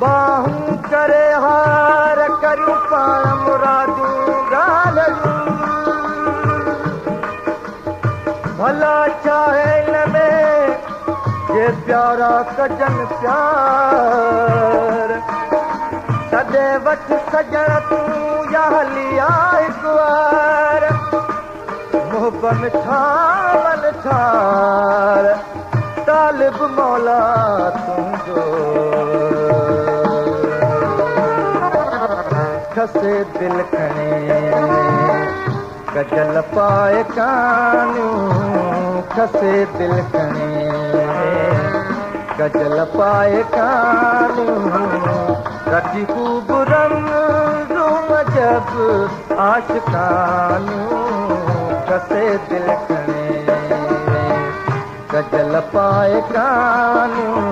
बाहूं करे हार करूं पाण मुरादूं ॻाल्हियूं भला चाहे न में जे प्यारा कजन प्यार सॾे वठ सजण तूं या हली आ हिकु वार मुहब मिठा वन ठार तालिब मौला तुंहिंजो खसे दिल खणे कजल पाए कानियूं खसे दिल खणे कजल पाए कानियूं रखी खूब रंग रूम जब आशिकानियूं खसे दिल खणे कजल पाए कानियूं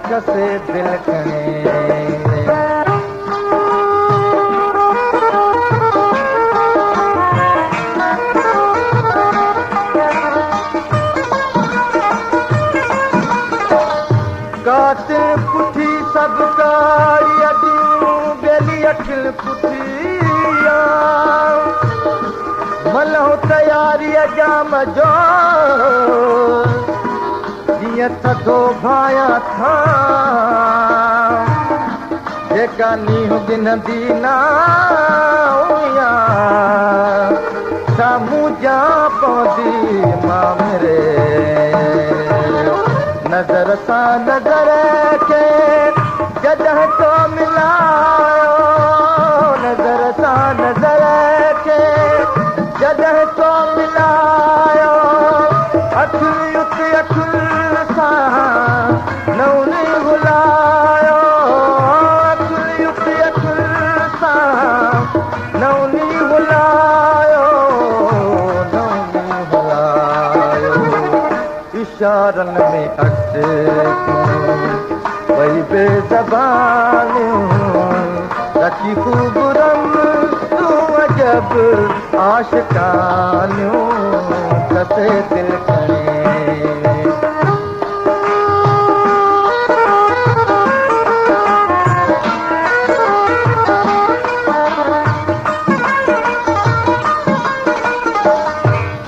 खसे दिल खणे कातिल पुठी सब कारी अॾियूं बेली अखिल पुठिया मलहो तयारी जाम जो जीअं थधो भाया था जेका नींहुं ॾिनंदी न हुया साम्हूं जा पवंदी मामरे नज़र सां नज़र खे जॾहिं तो मिलायो नज़र सां नज़र खे जॾहिं तो मिलायो अखिल अखिल सां नौनी भुलायो अखिल अखिल सां नौनी भुलायो नौनी भुलायो इशारनि में वही बेज़बानियूं रखी खूब रंग तूं अजब आशिकानियूं खसे दिल खणे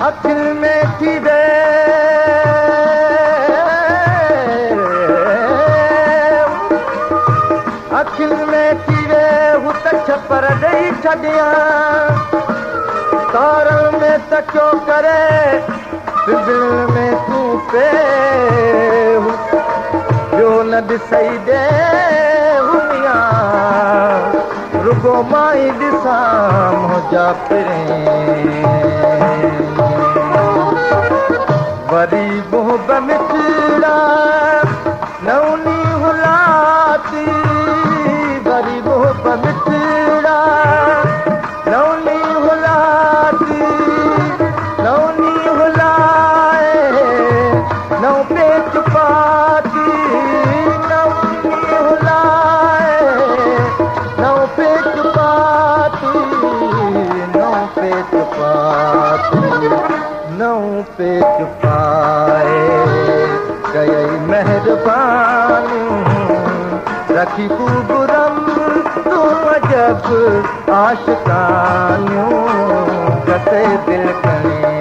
अखिल में थी वे अखिल में थी वे हू त छपर ॾेई छॾियां तारनि में तकियो करे दिल में तूं पे ॿियो न ॾिसई ॾे हुनिया रुगो मां ई ॾिसां मुंहिंजा पिरे वरी मुहब मिठड़ा नौनी हुलाती वरी मुहब मिठड़ा नौनी हुलाती नौनी हुलाए नौ पेच पाती नौनी हुलाए नौ पेच पाती नौ पेच पाती नौ पेच पाए कई मेहरबानियूं रखी खूब रंग तूं अजब आशिकानियूं खसे दिल खणे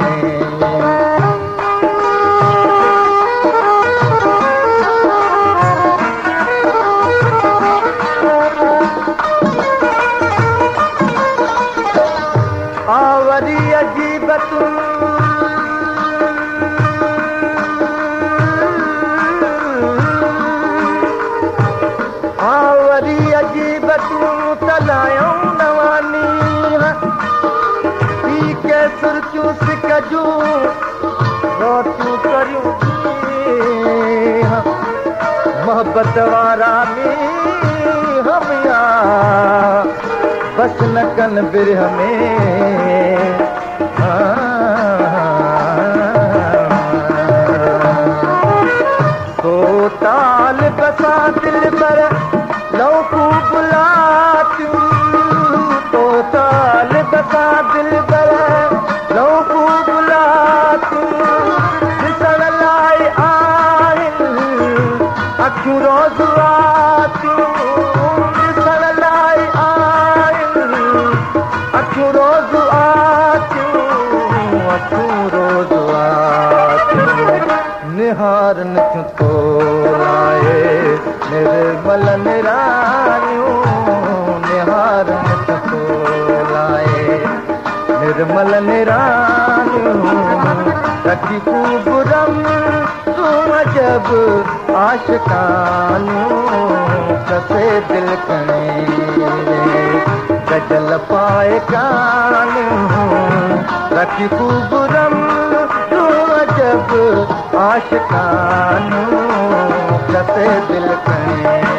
आवरी अजीब तूं आवरी अजीब तूं तलायूं नवानी पी के सुरचूं सिकजूं रोटियूं करियूं मोहब्बत वारा हमिया बस न कन बिरह में तो ताल बसा दिल पर लौकू बुलातियूं तो ताल बसा दिल पर लौकू निर्मल निरानियूं निहारन तो लाए निर्मल निरानियूं रखी खूबरम तूं जब आशिकानियूं कसे दिल कणे गजल पाए कानियूं रखी खूबरम तूं जब आशिकानियूं कसे दिल कणे